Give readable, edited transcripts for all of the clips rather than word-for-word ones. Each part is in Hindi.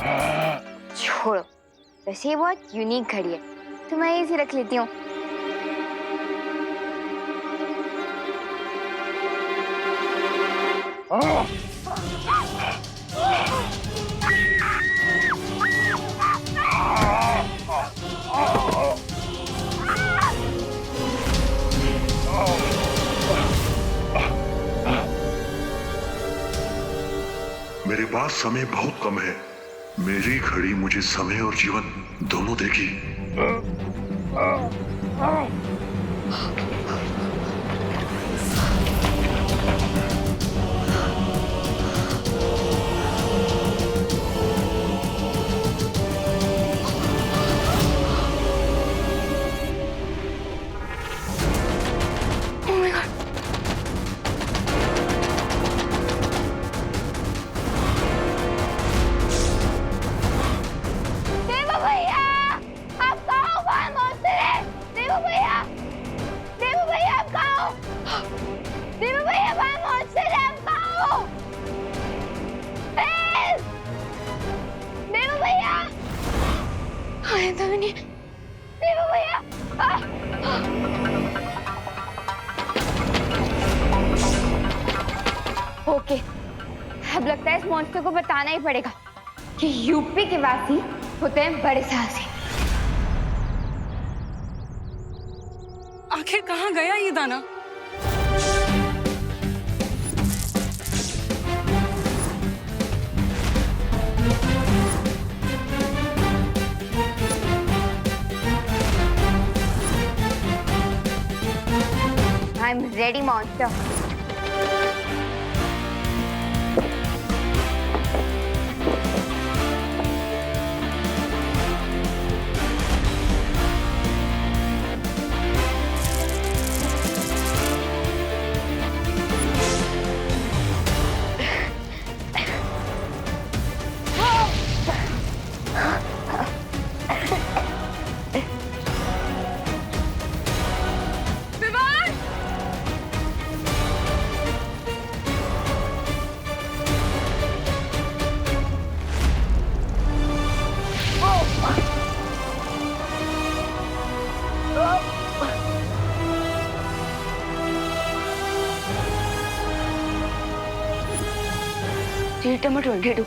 छोड़ो, वैसे ये बहुत यूनिक घड़ी है तो मैं इसे रख लेती हूँ। मेरे पास समय बहुत कम है। मेरी घड़ी मुझे समय और जीवन दोनों देगी। ओके, अब लगता है इस मॉन्स्टर को बताना ही पड़ेगा कि यूपी के वासी होते हैं बड़े साहसी। आखिर कहाँ गया ये दाना? I am ready monster. Tomato ढेड़ू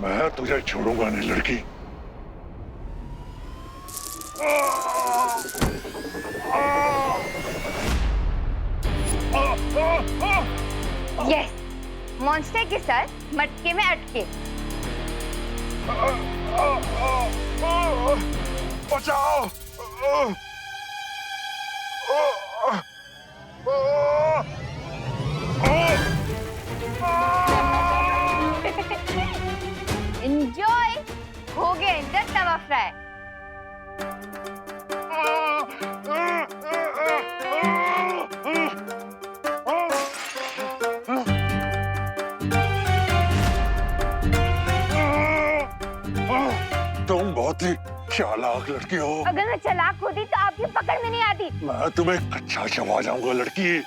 मैं तुझे छोड़ूंगा नहीं लड़की। यस, मॉन्स्टर के सर मटके में अटके। बचाओ! एंजॉय, हो गया इनका तवा फ्राई। तुम बहुत ही चालाक लड़की हो। अगर मैं चालाक होती तो आपकी पकड़ में नहीं आती। मैं तुम्हें कच्चा चबा जाऊंगा लड़की।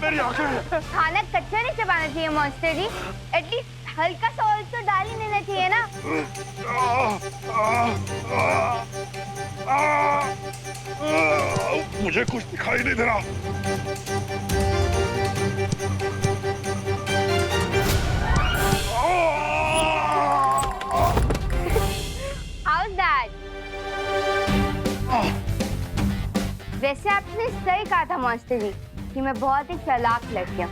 मेरी आंखें। खाना कच्चा नहीं चबाना चाहिए मॉन्स्टर जी, एटलीस्ट हल्का सा ऑयल तो डाल ही देना चाहिए ना। मुझे कुछ दिखाई नहीं दे रहा। How's that? वैसे आपने सही कहा था मॉन्स्टर जी कि मैं बहुत ही चालाक लड़की हूँ।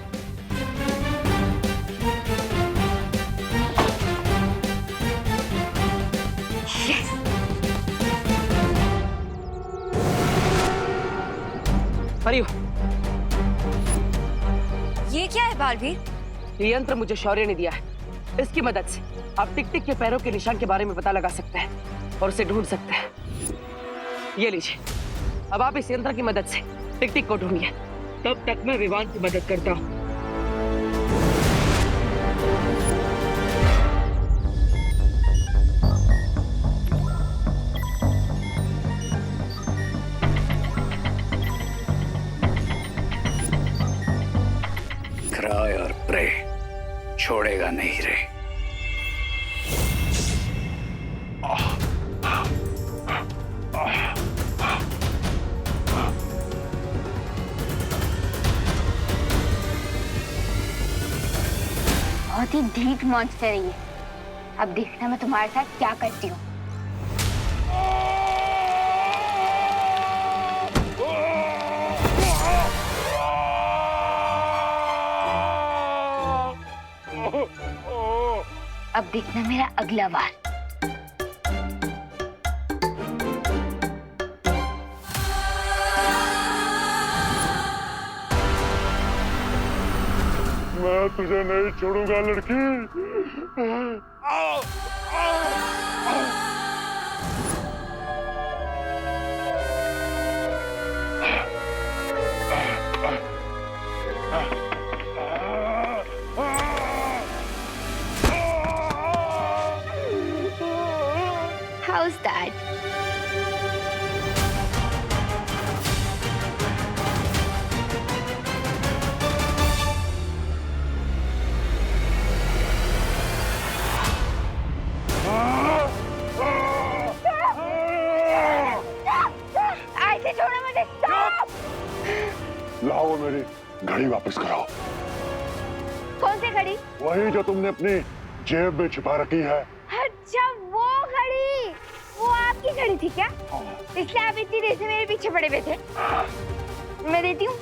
अरे ये क्या है बालवीर? ये यंत्र मुझे शौर्य ने दिया है। इसकी मदद से आप टिक टिक के पैरों के निशान के बारे में पता लगा सकते हैं और उसे ढूंढ सकते हैं। ये लीजिए, अब आप इस यंत्र की मदद से टिक टिक को ढूंढिए। तब तक मैं विवान की मदद करता हूँ। क्राय और प्रे छोड़ेगा नहीं रे। बहुत ही ढीठ मॉन्स्टर है ये। अब देखना मैं तुम्हारे साथ क्या करती हूँ। अब देखना मेरा अगला वार। मैं तुझे नहीं छोड़ूंगा लड़की। How's that? ऐसे छोड़ो मुझे। Stop! लाओ मेरी घड़ी वापस कराओ। कौन सी घड़ी? वही जो तुमने अपनी जेब में छिपा रखी है। अच्छा वो घड़ी, वो आपकी घड़ी थी क्या? इसलिए आप इतनी देर से मेरे पीछे पड़े हुए थे। मैं देती हूँ।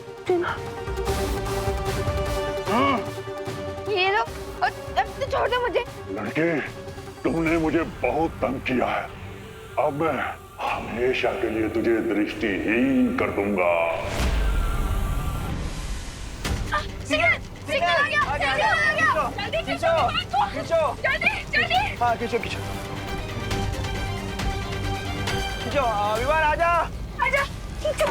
ये लो, अब तो छोड़ दो मुझे। लड़के, तुमने मुझे बहुत तंग किया है। अब मैं हमेशा के लिए तुझे दृष्टिहीन कर दूंगा। सिग्नल आ गया, सिग्नल आ गया। जल्दी खींचो, जल्दी, जल्दी। हाँ खींचो खींचो खींचो। विवान आजा। आजा, खींचो।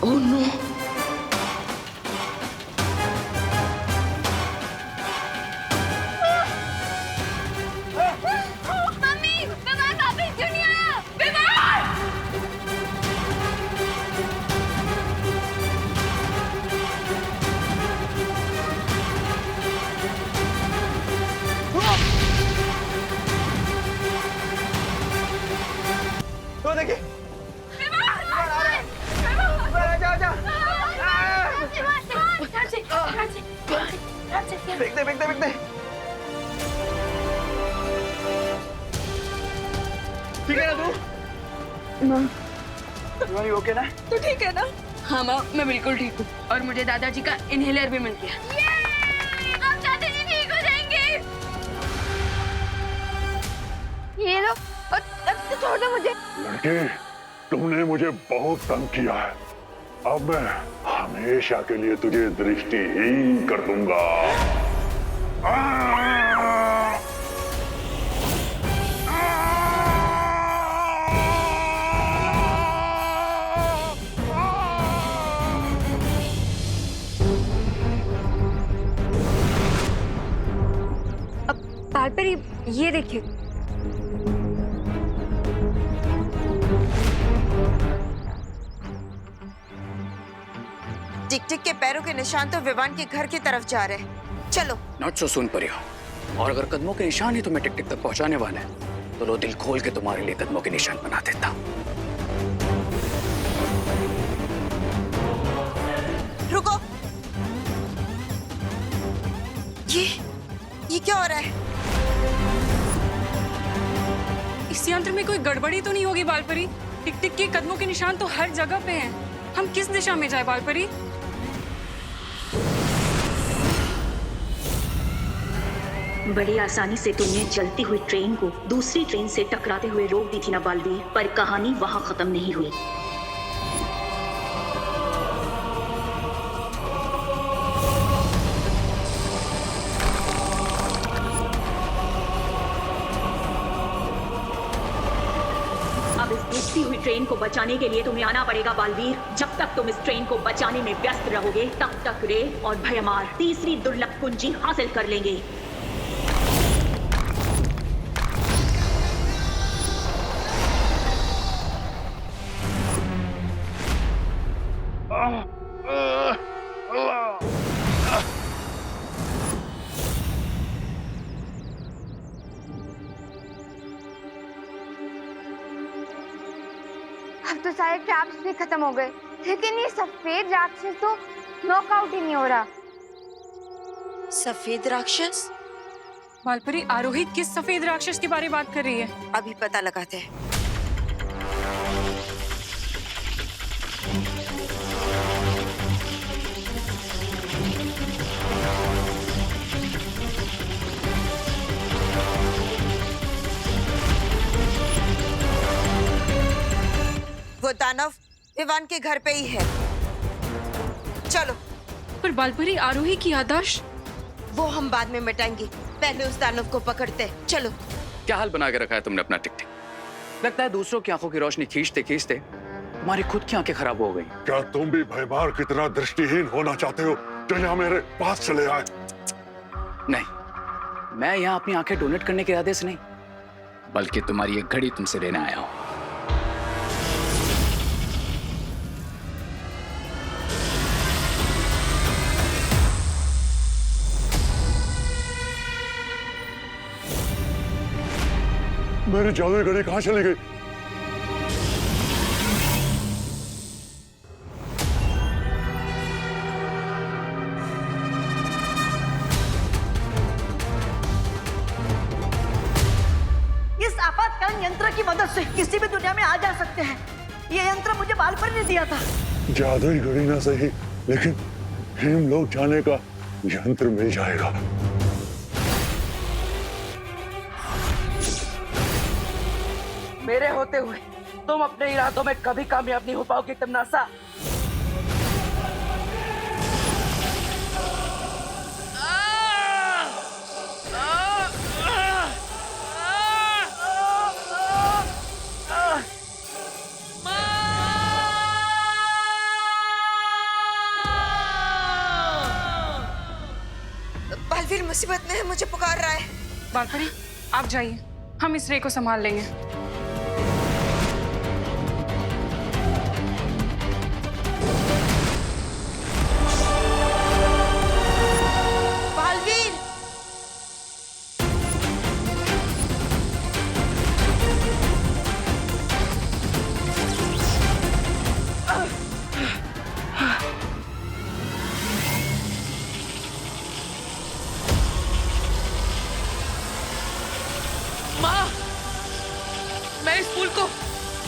Oh no! मम्मी, विवान वापस क्यों नहीं आया? विवान! तो देखिए विवान आजा आजा। फेंक दे फेंक दे फेंक दे। ठीक है ना तू? विवान यू ओके ना? तो ठीक है ना? हाँ माँ, मैं बिल्कुल ठीक हूँ और मुझे दादाजी का इनहेलर भी मिल गया। अब दादाजी ठीक हो जाएंगे। ये लो, अब तो छोड़ दो मुझे। लड़के, तुमने मुझे बहुत तंग किया है। अब मैं हमेशा के लिए तुझे दृष्टिहीन कर दूंगा। अब बालपरी, ये देखिए। टिक टिक के पैरों के निशान तो विवान के घर की तरफ जा रहे हैं। चलो। नॉट सो सुन परियो। और अगर कदमों के निशान ही तुम्हें टिक टिक तक पहुंचाने वाले हैं तो लो दिल खोल के तुम्हारे लिए कदमों के निशान बना देता। रुको। ये क्या हो रहा है? इस यंत्र में कोई गड़बड़ी तो नहीं होगी बालपरी? टिक टिक के कदमों के निशान तो हर जगह पे हैं। हम किस दिशा में जाए बालपरी? बड़ी आसानी से तुमने चलती हुई ट्रेन को दूसरी ट्रेन से टकराते हुए रोक दी थी ना बालवीर, पर कहानी वहां खत्म नहीं हुई। अब इस डूबती हुई ट्रेन को बचाने के लिए तुम्हें आना पड़ेगा बालवीर। जब तक तुम इस ट्रेन को बचाने में व्यस्त रहोगे तब तक रे और भयमार तीसरी दुर्लभ कुंजी हासिल कर लेंगे। अब तो सारे ट्रैप्स भी खत्म हो गए, लेकिन ये सफेद राक्षस तो नॉकआउट ही नहीं हो रहा। सफेद राक्षस? बालपरी, आरोही किस सफेद राक्षस के बारे में बात कर रही है? अभी पता लगाते हैं। वो दानव विवान के घर पे ही है। चलो। पर बालपरी, आरोही की याददाश्त? वो हम बाद में मिटाएंगे, पहले उस दानव को पकड़ते। चलो। क्या हाल बना के रखा है तुमने अपना टिक टिक? लगता है दूसरों की आंखों की रोशनी खींचते खींचते तुम्हारी खुद की आंखें खराब हो गई। क्या तुम भी भयमार की तरह दृष्टिहीन होना चाहते हो जो यहाँ मेरे पास चले आए? नहीं, मैं यहाँ अपनी आंखें डोनेट करने के इरादे से नहीं, बल्कि तुम्हारी एक घड़ी तुमसे लेने आया हूँ। मेरी जादुई घड़ी कहाँ चली गई? इस आपातकालीन यंत्र की मदद से किसी भी दुनिया में आ जा सकते हैं। ये यंत्र मुझे बालपरी ने दिया था। जादुई घड़ी ना सही, लेकिन हेमलोक जाने का यंत्र मिल जाएगा। मेरे होते हुए तुम अपने इरादों में कभी कामयाब नहीं हो पाओगे तमनासा। बालवीर मुसीबत में है, मुझे पुकार रहा है। बालपरी, आप जाइए, हम इस रे को संभाल लेंगे। बालवीर! माँ, मैं इस फूल को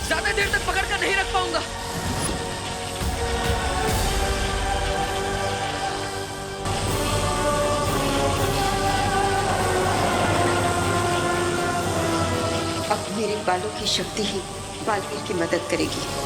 ज्यादा देर तक पकड़ कर नहीं रख पाऊंगा। अब मेरे बालों की शक्ति ही बालवीर की मदद करेगी।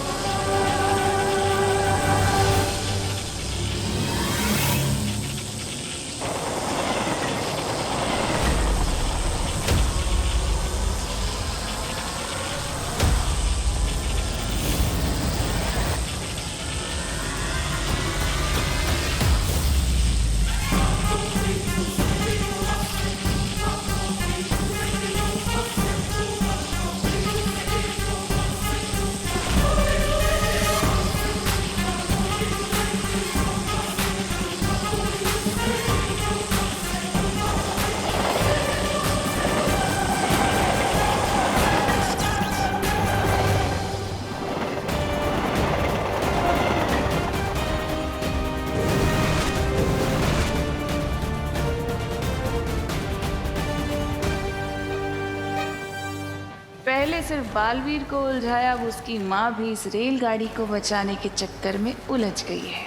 पहले सिर्फ बालवीर को उलझाया, अब उसकी माँ भी इस रेलगाड़ी को बचाने के चक्कर में उलझ गई है।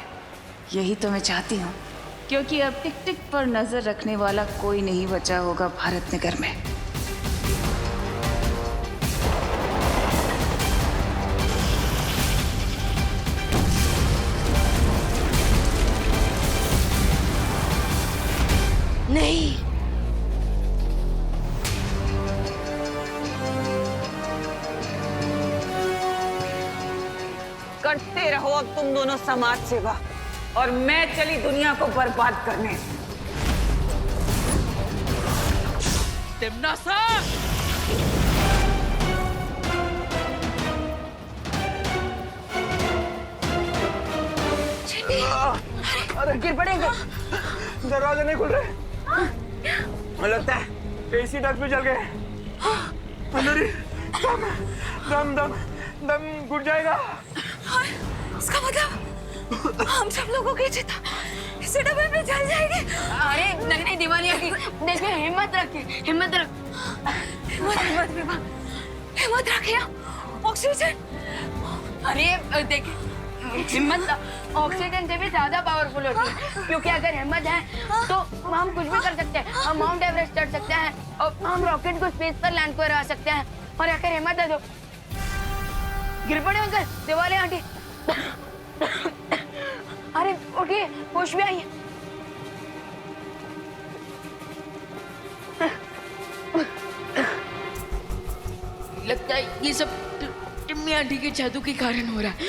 यही तो मैं चाहती हूँ क्योंकि अब टिक टिक पर नजर रखने वाला कोई नहीं बचा होगा भारत नगर में। नहीं, करते रहो अब तुम दोनों समाज सेवा, और मैं चली दुनिया को बर्बाद करने। अरे गिर पड़ेंगे। दरवाजे नहीं खुल रहे। लगता है एसी डक्ट भी जल गए। अंदर ही दम दम दम घुट जाएगा। इसका मतलब हम सब लोगों की चिता इसी डब्बे में जल जाएगी। अरे नहीं नहीं दिवालिया की देखिए, हिम्मत रखिए, हिम्मत रख, हिम्मत रखिए। ऑक्सीजन, अरे देखिए हिम्मत ऑक्सीजन से भी ज्यादा पावरफुल होती है, क्योंकि अगर हिम्मत है तो हम कुछ भी कर सकते हैं। हम माउंट एवरेस्ट चढ़ सकते हैं और हम रॉकेट को स्पेस पर लैंड करवा सकते हैं। और अगर हिम्मत है तो गिर पड़े अंकल, दिवाली आंटी। अरे उठिए, होश भी आइए। लगता है ये सब टिम्मी आंटी के जादू के कारण हो रहा है।